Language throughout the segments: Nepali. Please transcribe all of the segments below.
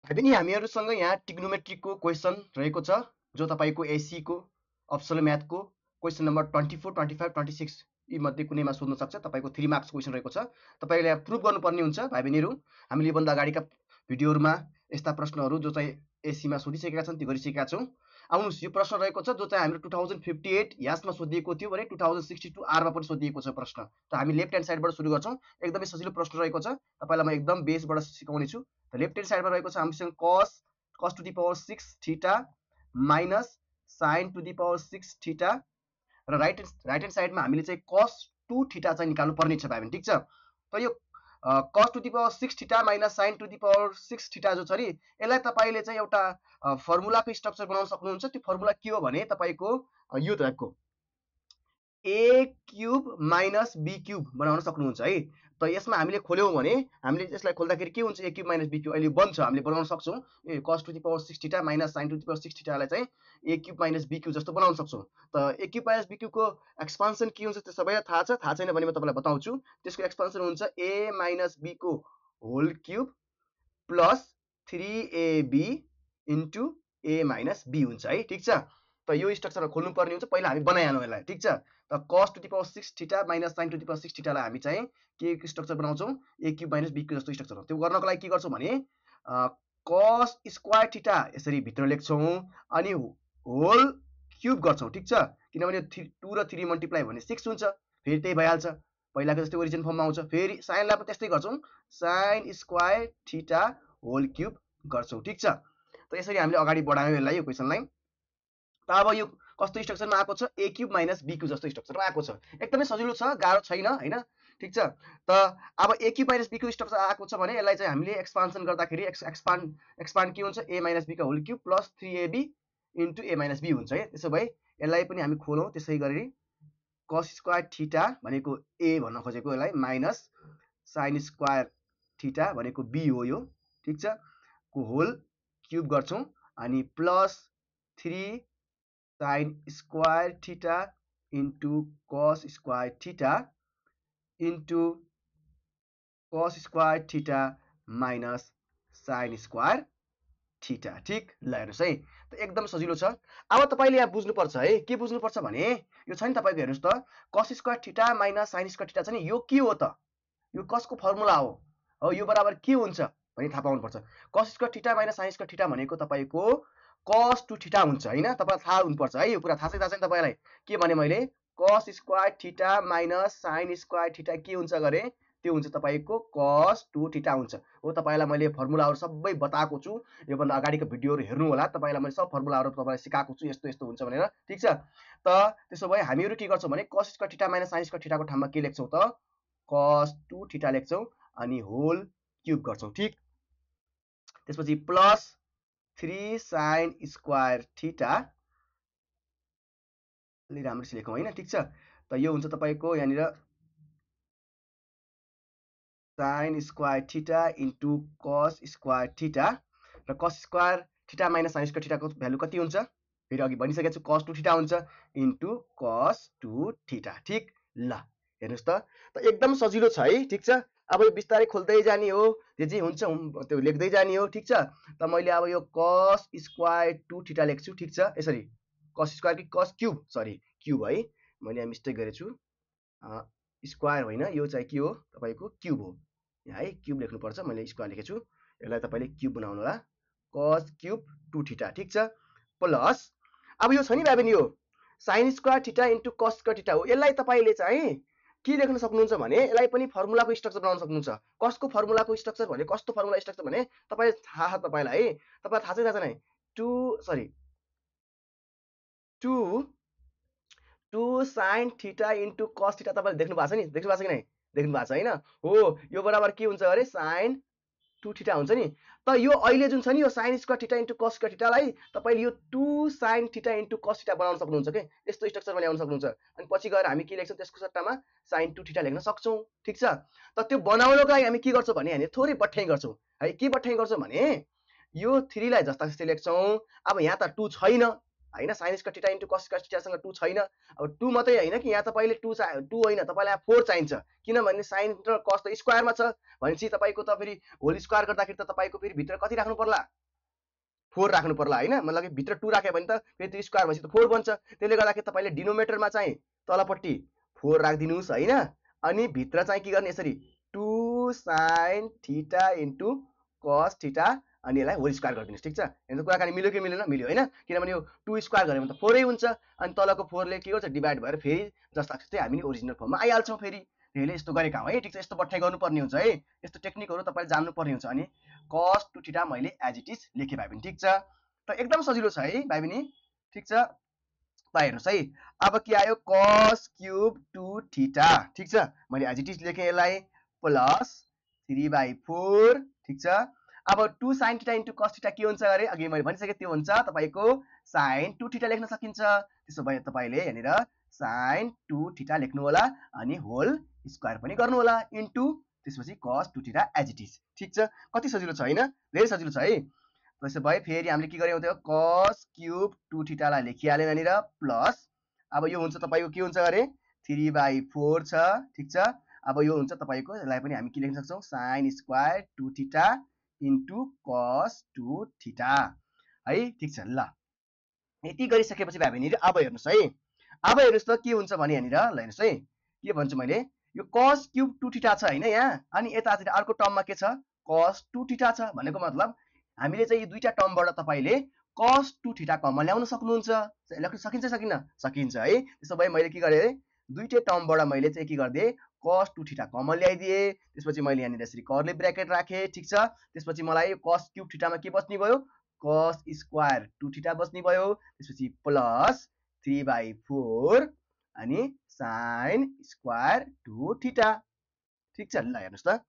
पनि हामीहरूसँग यहाँ ट्रिग्नोमेट्रीको क्वेसन रहेको छ जो तपाईँको एसीको अप्सनल म्याथको क्वेसन नम्बर 24, 25, 26 यी मध्ये कुनैमा सोध्न सक्छ। तपाईँको 3 मार्क्स क्वेसन रहेको छ। तपाईँले यहाँ प्रुभ गर्नुपर्ने हुन्छ भाइ बहिनीहरू। हामीले योभन्दा अगाडिका भिडियोहरूमा यस्ता प्रश्नहरू जो चाहिँ एसीमा सोधिसकेका छन् त्यो गरिसकेका छौँ। आउनुहोस्, यो प्रश्न रहेको छ जो चाहिँ हाम्रो 2058 यासमा सोधिएको थियो भने 2062 आरमा पनि सोधिएको छ प्रश्न। त हामी लेफ्ट ह्यान्ड साइडबाट सुरु गर्छौँ। एकदमै सजिलो प्रश्न रहेको छ। तपाईँलाई म एकदम बेसबाट सिकाउने छु। लेफ्ट ह्यान्ड साइडमा रहेको छ हामीसँग cos to the power 6 theta minus sin to the power 6 theta र राइट ह्यान्ड साइडमा हामीले चाहिँ cos 2 थीटा चाहिँ निकाल्नु पर्ने छ भाइ बहिनी, ठिक छ। त यो cos to the power 6 theta minus sin to the power 6 theta जो छ नि यसलाई तपाईँले चाहिँ एउटा फर्मुलाको स्ट्रक्चर बनाउन सक्नुहुन्छ। त्यो फर्मुला के हो भने तपाईँको यो टाइपको a cube minus b cube बनाउन सक्नुहुन्छ है। त यसमा हामीले खोल्यौँ भने हामीले यसलाई खोल्दाखेरि के हुन्छ, a cube minus b cube अहिले बन्छ, हामीले बनाउन सक्छौँ। ए cos to the power 6 theta minus sin to the power 6 थीटालाई चाहिँ a cube minus b cube जस्तो बनाउन सक्छौँ। त a क्युब माइनस b क्युबको एक्सपान्सन के हुन्छ त्यो सबैलाई थाहा छ। थाहा छैन भने म तपाईँलाई बताउँछु। त्यसको एक्सपान्सन हुन्छ a माइनस b को whole cube plus 3ab into a minus b हुन्छ है, ठिक छ। त यो स्ट्रक्चर खोल्नुपर्ने हुन्छ, पहिला हामी बनाइहालौँ यसलाई, ठिक छ। त cos to the power 6 theta minus sin to the power 6 थीटालाई हामी चाहिँ के स्ट्रक्चर बनाउँछौँ, a cube minus b cube जस्तो स्ट्रक्चर हो। त्यो गर्नको लागि के गर्छौँ भने cos स्क्वायर थीटा यसरी भित्र लेख्छौँ अनि होल क्युब गर्छौँ, ठिक छ। किनभने 2 र 3 मल्टिप्लाई भने 6 हुन्छ, फेरि त्यही भइहाल्छ, पहिलाको जस्तै ओरिजिन फर्ममा आउँछ। फेरि साइनलाई पनि त्यस्तै गर्छौँ, sin square theta whole cube गर्छौँ, ठिक छ। त यसरी हामीले अगाडि बढायौँ यसलाई, यो क्वेसनलाई। त अब यो कस्तो स्ट्रक्चरमा आएको छ, a cube minus b cube जस्तो स्ट्रक्चरमा आएको छ। एकदमै सजिलो छ, गाह्रो छैन हैन, ठिक छ। त अब a cube minus b cube structure आएको छ भने यसलाई चाहिँ हामीले एक्सपान्सन गर्दाखेरि एक्सपान्ड के हुन्छ, a माइनस b का whole cube plus 3ab into a minus b हुन्छ है। त्यसो भए यसलाई पनि हामी खोलौँ त्यसै गरी cos स्क्वायर थीटा भनेको a भन्न खोजेको यसलाई माइनस sin स्क्वायर थीटा भनेको b हो यो, ठिक छ, को होल क्युब गर्छौँ अनि plus 3 sin square theta into cos square theta into cos square theta minus sin square theta, ठिक। ल हेर्नुहोस् है, त एकदम सजिलो छ। अब तपाईँले यहाँ बुझ्नुपर्छ है, के बुझ्नुपर्छ भने यो छ नि तपाईँको, हेर्नुहोस् त cos square theta minus sin square theta छ नि, यो के हो त, यो कसको फर्मुला हो, यो बराबर के हुन्छ भनी थाहा पाउनुपर्छ। cos square theta minus sin square theta भनेको तपाईँको cos 2 थीटा हुन्छ हैन। तपाईँलाई थाहा हुनुपर्छ है, यो कुरा थाहा छैन तपाईँलाई। के भने मैले cos square theta minus sin square theta के हुन्छ गरे, त्यो हुन्छ तपाईँको cos 2 थीटा हुन्छ हो। तपाईँलाई मैले फर्मुलाहरू सबै बताएको छु, योभन्दा अगाडिको भिडियोहरू हेर्नु होला। तपाईँलाई मैले सब फर्मुलाहरू तपाईँलाई सिकाएको छु, यस्तो यस्तो हुन्छ भनेर, ठिक छ। त त्यसो भए हामीहरू के गर्छौँ भने cos square theta minus sin square थीटाको ठाउँमा के लेख्छौँ त, cos 2 थीटा लेख्छौँ अनि होल क्युब गर्छौँ, ठिक। त्यसपछि प्लस 3 sin स्क्वायर थीटा, अलि राम्रोसित लेखौँ हैन, ठिक छ। त यो हुन्छ तपाईँको यहाँनिर sin square theta into cos square theta र cos square theta minus sin square थीटाको भ्यालु कति हुन्छ, फेरि अघि भनिसकेको छु cos 2 थीटा हुन्छ इन्टु cos 2 थीटा, ठिक। ल हेर्नुहोस् त एकदम सजिलो छ है, ठिक छ। अब यो बिस्तारै खोल्दै जाने हो, जे हुन्छ त्यो लेख्दै जाने हो, ठिक छ। त मैले अब यो cos स्क्वायर 2 थीटा लेख्छु, ठिक छ, यसरी cos स्क्वायर कि cos क्युब, सरी क्युब है, मैले यहाँ मिस्टेक गरेछु, स्क्वायर होइन, यो चाहिँ के हो तपाईँको क्युब हो, यहाँ है क्युब लेख्नुपर्छ, मैले स्क्वायर लेखेको छु, यसलाई तपाईँले क्युब बनाउनु होला, cos क्युब 2 थीटा, ठिक छ, प्लस अब यो छ नि भाइ बहिनी, यो sin square theta into cos square theta हो। यसलाई तपाईँले चाहिँ के लेख्न सक्नुहुन्छ भने यसलाई पनि फर्मुलाको स्ट्रक्चर बनाउन सक्नुहुन्छ। कसको फर्मुलाको स्ट्रक्चर भने, कस्तो फर्मुला स्ट्रक्चर भने तपाईले थाहा छ, तपाईँलाई है, तपाईँलाई थाहा छैन है, 2 sin theta into cos theta तपाईँले देख्नु भएको छ नि, देख्नु भएको छ कि नै, देख्नु भएको छ हैन हो। यो बराबर के हुन्छ अरे sin 2 थीटा हुन्छ नि। त यो अहिले जुन छ नि यो sin square theta into cos square थीटालाई तपाईले यो 2 sin theta into cos theta बनाउन सक्नुहुन्छ के, यस्तो स्ट्रक्चरमा ल्याउन सक्नुहुन्छ। अनि पछि गएर हामी के लेख्छौँ, त्यसको सट्टामा sin 2 थीटा लेख्न सक्छौँ, ठिक छ। त त्यो बनाउनको लागि हामी के गर्छौँ भने हामी थोरै बट्याइ गर्छौँ है। के बट्याइ गर्छौँ भने यो 3 लाई जस्ता जस्तै लेख्छौँ। अब यहाँ त 2 छैन, हैन sin square theta into cos square थीटासँग 2 छैन अब 2 मात्रै हैन कि यहाँ तपाईले 2 हैन तपाईलाई 4 चाहिन्छ किनभने sin र cos त स्क्वायरमा छ भनेपछि तपाईको त फेरि होल स्क्वायर गर्दाखेरि त तपाईको फेरि भित्र कति राख्नु पर्ला 4 राख्नु पर्ला हैन मतलब भित्र 2 राख्यो भने त फेरि त्यो स्क्वायर भएपछि त 4 बन्छ त्यसले गर्दाखेरि तपाईले डिनोमिनेटरमा चाहिँ तलपट्टि 4 राख्दिनुस् हैन अनि भित्र चाहिँ के गर्ने यसरी 2 sin theta into cos theta अनि यसलाई होल स्क्वायर गरिदिनुस् ठीक छ हैन कुराकानी मिल्यो कि मिलेन मिल्यो हैन किनभने यो 2 स्क्वायर गरे भने त 4 हुन्छ अनि तलको 4 ले के गर्छ डिभाइड भएर फेरि जस्ता जस्तै हामी ओरिजिनल फर्ममा आइहाल्छौं फेरि त्यसले यस्तो गरेका हौ है ठीक छ यस्तो बट्टाइ गर्नुपर्ने हुन्छ है यस्तो टेक्निकहरु तपाईले जान्नु पर्ने हुन्छ अनि cos 2 थीटा मैले एज इट इज लेखे भाइ बहिनी ठीक छ त एकदम सजिलो छ है भाइ बहिनी ठीक छ ल हेर्नुस् है अब के आयो cos क्यूब 2 थीटा ठीक छ मैले एज इट इज लेखे यसलाई प्लस 3/4 ठीक छ अब 2 sin theta into cos theta के हुन्छ अरे अघि मैले भनिसके त्यो हुन्छ तपाईको sin 2 थीटा लेख्न सकिन्छ त्यसो भए तपाईले यहाँनिर sin 2 थीटा लेख्नु होला अनि होल स्क्वायर पनि गर्नु होला इन्टु त्यसपछि cos 2 theta as it is ठीक छ कति सजिलो छ हैन धेरै सजिलो छ है त्यसो भए फेरि हामीले के गर्यौं त्यो cos क्यूब 2 थीटा लाई लेखिहाल्यौं यहाँनिर प्लस अब यो हुन्छ तपाईको के हुन्छ अरे 3/4 छ ठीक छ अब यो हुन्छ तपाईको यसलाई पनि हामी के लेख्न सक्छौं sin square 2 theta into cos 2 theta है ठीक छ ल यति गरिसकेपछि भाइ बहिनी अब हेर्नुस् है अब हेर्नुस् त के हुन्छ भने यहाँनिर ल हेर्नुस् है के भन्छु मैले यो cos क्यूब 2 थीटा छ हैन यहाँ अनि यता चाहिँ अर्को टर्ममा के छ cos 2 थीटा छ भनेको मतलब हामीले चाहिँ यो दुईटा टर्मबाट तपाईले cos 2 थीटा कमन ल्याउन सक्नुहुन्छ लेख्न सकिन्छ सकिन्न सकिन्छ है त्यसो भए मैले के गरे दुईटै टर्मबाट मैले चाहिँ के गर्दे cos 2 थीटा कमन ल्याइदिए त्यसपछि मैले यहाँनिर यसरी कर्ली ब्र्याकेट राखे ठीक छ त्यसपछि मलाई cos क्यूब थीटामा के बच्ने भयो cos स्क्वायर 2 थीटा बच्ने भयो त्यसपछि प्लस 3/4 अनि sin स्क्वायर 2 थीटा ठीक छ ल हेर्नुस् त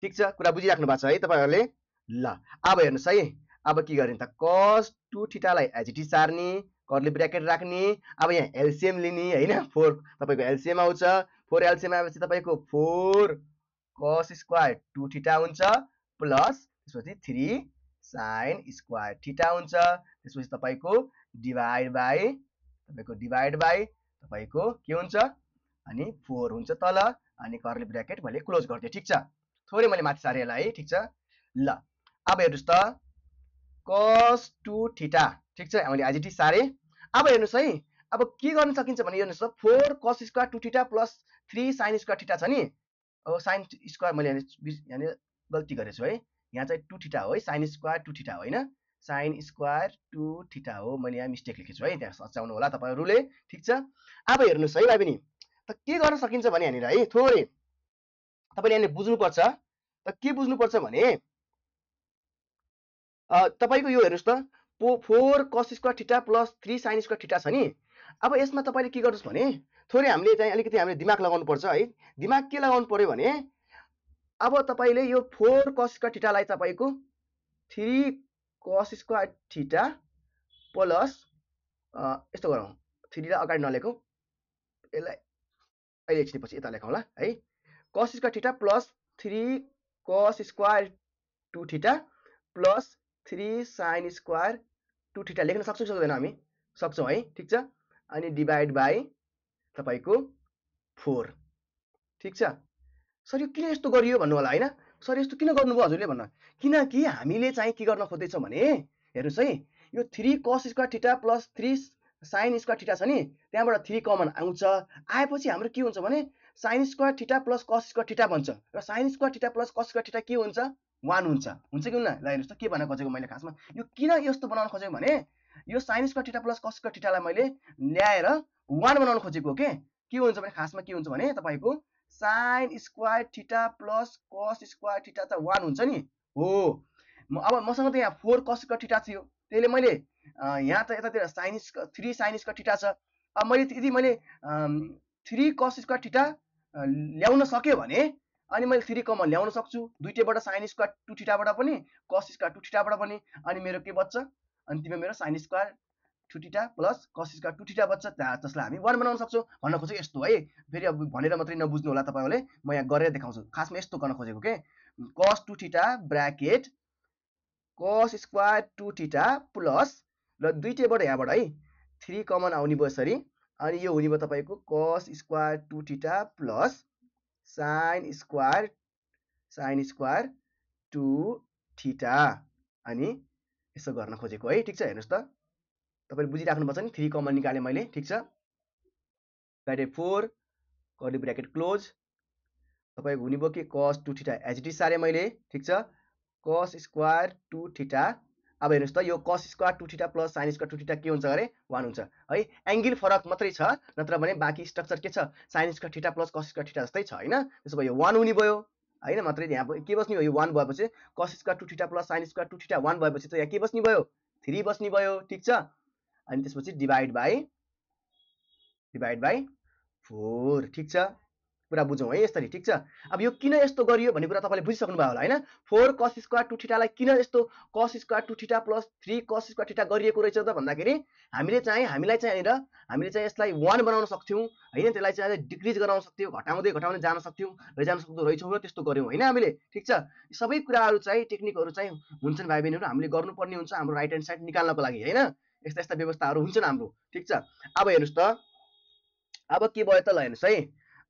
ठीक छ कुरा बुझिराख्नु भएको छ है तपाईहरुले ल अब हेर्नुस् है अब के गर्ने त cos 2 theta lie as it is सार्ने कर्ली ब्र्याकेट राख्ने अब यहाँ एलसीएम लिने हैन 4 तपाईको एलसीएम आउँछ 4 एलसीएम आएपछि तपाईको 4 cos स्क्वायर 2 थीटा हुन्छ प्लस त्यसपछि 3 sin स्क्वायर थीटा हुन्छ त्यसपछि तपाईको डिभाइड बाइ तपाईको के हुन्छ अनि 4 हुन्छ तल अनि कर्ली ब्र्याकेट मैले क्लोज गर्दिए ठीक छ थोरै मैले माथि सारे यसलाई ठीक छ ल अब हेर्नुस् त cos 2 थीटा ठीक छ मैले एज इट इज सारे अब हेर्नुस् है अब के गर्न सकिन्छ भने हेर्नुस् त 4 cos square 2 theta plus 3 sin square theta छ नि अब sin स्क्वायर मैले यहाँ गल्ती गरेछु है यहाँ चाहिँ 2 थीटा हो है sin स्क्वायर 2 थीटा हो हैन sin स्क्वायर 2 थीटा हो मैले यहाँ मिस्टेक लेखेछु है त्यहाँ सच्याउनु होला तपाईहरुले ठीक छ अब हेर्नुस् है भाइ बहिनी त के गर्न सकिन्छ भने यहाँनिर है थोरै तपाईले यहाँले बुझ्नु पर्छ त के बुझ्नु पर्छ भने तपाईको यो हेर्नुस् त 4 cos square theta plus 3 sin square theta छ नि अब यसमा तपाईले के गर्नुस् भने थोरै हामीले चाहिँ अलिकति हामीले दिमाग लगाउनु पर्छ है दिमाग के लगाउनु पर्यो भने अब तपाईले यो 4 cos स्क्वायर थीटा लाई तपाईको 3 cos स्क्वायर थीटा प्लस यस्तो गरौँ 3 लाई अगाडि नलेखौं यसलाई अहिले एकछिनपछि यता लेखौँला है cos square theta plus 3 cos square 2 theta plus 3 sin square 2 theta लेख्न सक्छौं सक्दैन हामी सक्छौं है ठीक छ अनि डिभाइड बाइ तपाईको 4 ठीक छ सर यो किन यस्तो गरियो भन्नु होला हैन सर यस्तो किन गर्नुभयो हजुरले भन्न किनकि हामीले चाहिँ के गर्न खोज्दै छौं भने हेर्नुस् है यो 3 cos square theta plus 3 sin square theta छ नि त्यहाँबाट 3 कमन आउँछ आएपछि हाम्रो के हुन्छ भने sin square theta plus cos square theta बन्छ र sin square theta plus cos square theta के हुन्छ 1 हुन्छ कि हुन्न ल हेर्नुस् त के भन्न खोजेको मैले खासमा यो किन यस्तो बनाउन खोजेको भने यो sin square theta plus cos square थीटालाई मैले ल्याएर 1 बनाउन खोजेको के हुन्छ भने खासमा के हुन्छ भने तपाईको sin square theta plus cos square theta त 1 हुन्छ नि हो अब मसँग त यहाँ 4 cos स्क्वायर थीटा थियो त्यसले मैले यहाँ त यतातिर 3 sin स्क्वायर थीटा छ अब मैले यदि मैले 3 cos स्क्वायर थीटा ल्याउन सक्यो भने अनि मैले 3 कमन ल्याउन सक्छु दुईटैबाट sin स्क्वायर 2 थीटाबाट पनि cos स्क्वायर 2 थीटाबाट पनि अनि मेरो के बच्छ अन्तिममा मेरो sin square 2 theta plus cos square 2 theta बच्छ त्यसलाई हामी 1 बनाउन सक्छौं भन्न खोजेको यस्तो है फेरि अब भनेर मात्रै नबुझ्नु होला तपाईहरुले म यहाँ गरेर देखाउँछु खासमा यस्तो गर्न खोजेको के cos 2 theta bracket cos square 2 theta plus ल दुईटैबाट यहाँबाट है 3 कमन आउने भयो यसरी अनि यो हुने भयो तपाईको cos square 2 theta plus sin square 2 theta अनि यसो गर्न खोजेको है ठीक छ हेर्नुस् त तपाईले बुझिराख्नुपर्छ नि 3 कमन निकाले मैले ठीक छ डिवाइडेड 4 कर्ली ब्र्याकेट क्लोज तपाईको हुने भयो कि cos 2 theta as it is सारे मैले ठीक छ cos स्क्वायर 2 थीटा अब हेर्नुस् त यो cos square 2 theta plus sin square 2 theta के हुन्छ गरे 1 हुन्छ है एंगल फरक मात्रै छ नत्र भने बाकी स्ट्रक्चर के छ sin square theta plus cos square theta जस्तै छ हैन त्यसो भए यो 1 हुने भयो हैन मात्रै यहाँ के बस्ने भयो यो 1 भएपछि cos square 2 theta plus sin square 2 theta 1 भएपछि त यहाँ के बस्ने भयो 3 बस्ने भयो ठीक छ अनि त्यसपछि डिवाइड बाइ 4 ठीक छ कुरा बुझौं है यसरी ठीक छ अब यो किन यस्तो गरियो भन्ने कुरा तपाईले बुझिसक्नु भयो होला हैन 4 cos स्क्वायर 2 थीटा लाई किन यस्तो cos square 2 theta plus 3 cos square theta गरिएको रहेछ त भन्दाखेरि हामीलाई चाहिँ यसलाई 1 बनाउन सक्थ्यौं हैन त्यसलाई चाहिँ डिक्रिज गराउन सक्थ्यौं घटाउँदै जान सक्थ्यौं लैजान सक्दो रहेछौं र त्यस्तो गर्यौं हैन हामीले ठीक छ सबै कुराहरु चाहिँ टेक्निकहरु चाहिँ हुन्छन् भाइ बहिनीहरु हामीले गर्नुपर्ने हुन्छ हाम्रो राइट ह्यान्ड साइड निकाल्नको लागि हैन यस्ता व्यवस्थाहरु हुन्छन् हाम्रो ठीक छ अब हेर्नुस् त अब के भयो त ल हेर्नुस् है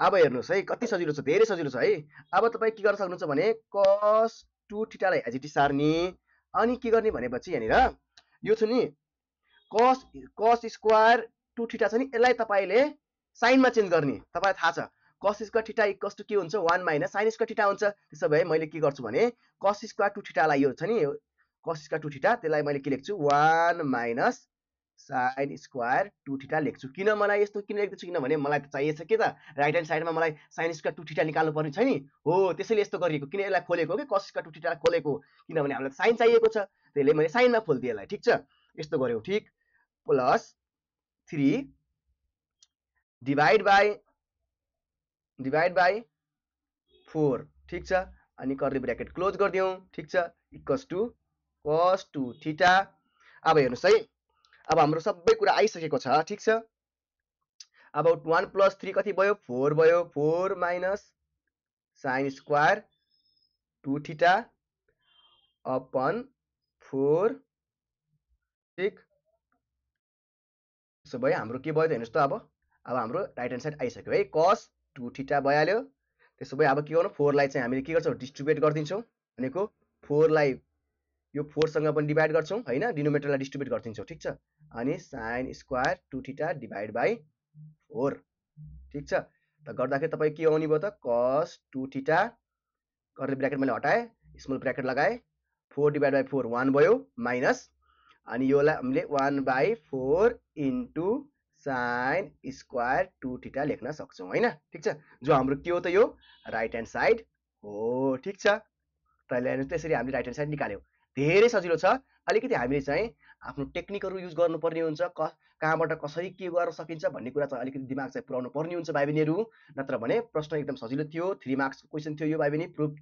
अब हेर्नुस् है कति सजिलो छ धेरै सजिलो छ है अब तपाई के गर्न सक्नुहुन्छ भने cos 2 theta lie as it is सार्ने अनि के गर्ने भनेपछि यहाँनिर यो छ नि cos स्क्वायर 2 थीटा छ नि यसलाई तपाईले साइनमा चेन्ज गर्ने तपाईलाई थाहा छ cos square theta equals to के हुन्छ 1 माइनस sin स्क्वायर थीटा हुन्छ त्यसो भए मैले के गर्छु भने cos स्क्वायर 2 थीटा लाई यो छ नि cos स्क्वायर 2 थीटा त्यसलाई मैले के लेख्छु 1 माइनस sin स्क्वायर 2 थीटा लेख्छु किन मलाई यस्तो किन लेख्दैछु किनभने मलाई चाहिएको छ के त राइट ह्यान्ड साइडमा मलाई sin स्क्वायर 2 थीटा निकाल्नु पर्ने छ नि हो त्यसैले यस्तो गरिएको किन यसलाई खोलेको के cos स्क्वायर 2 थीटा खोलेको किनभने हामीलाई sin चाहिएको छ त्यसैले मैले साइनमा खोल्दिए यसलाई ठीक छ यस्तो गर्यौ ठीक प्लस 3 डिवाइड बाइ 4 ठीक छ अनि कर्ली ब्र्याकेट क्लोज गर्दियौ ठीक छ इक्वल्स टु cos 2 थीटा अब हेर्नुस् है अब हाम्रो सबै कुरा आइसकेको छ ठीक छ अब 1 प्लस 3 कति भयो 4 भयो 4 minus sin square 2 theta upon 4 ठीक सो भयो हाम्रो के भयो त हेर्नुस् त अब हाम्रो राइट ह्यान्ड साइड आइसक्यो है cos 2 थीटा भइहाल्यो त्यसो भए अब के गर्नु 4 लाई चाहिँ हामीले के गर्छौं डिस्ट्रिब्युट गर्दिन्छौं भनेको 4 लाई यो 4 सँग पनि डिवाइड गर्छौं हैन डिनोमिनेटरलाई डिस्ट्रिब्युट गर्दिन्छौं ठीक छ अनि sin square 2 theta divide by 4 ठीक छ त गर्दाखेरि तपाई के आउने भयो त cos 2 थीटा कर्ली ब्र्याकेट मैले हटाए स्मल ब्र्याकेट लगाए 4 डिवाइड बाइ 4 1 भयो माइनस अनि योलाई हामीले 1 by 4 into sin square 2 theta लेख्न सक्छौं हैन ठीक छ जो हाम्रो के हो त यो राइट ह्यान्ड साइड हो ठीक छ त हेर्नुस् त्यसरी हामीले राइट ह्यान्ड साइड निकाल्यौ धेरै सजिलो छ अलिकति हामीले चाहिँ आफ्नो टेक्निकहरु युज गर्नुपर्ने हुन्छ कहाँबाट कसरी के गर्न सकिन्छ भन्ने कुरा चाहिँ अलिकति दिमाग चाहिँ पुराउनु पर्ने हुन्छ भाइ बहिनीहरु नत्र भने प्रश्न एकदम सजिलो थियो 3 मार्क्स को क्वेशन थियो यो भाइ बहिनी प्रुफ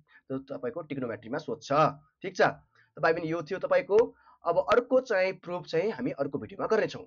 तपाईको ट्रिग्नोमेट्रीमा सोध्छ ठीक छ त भाइ बहिनी यो थियो तपाईको अब अर्को चाहिँ प्रुफ चाहिँ हामी अर्को भिडियोमा गर्ने छौं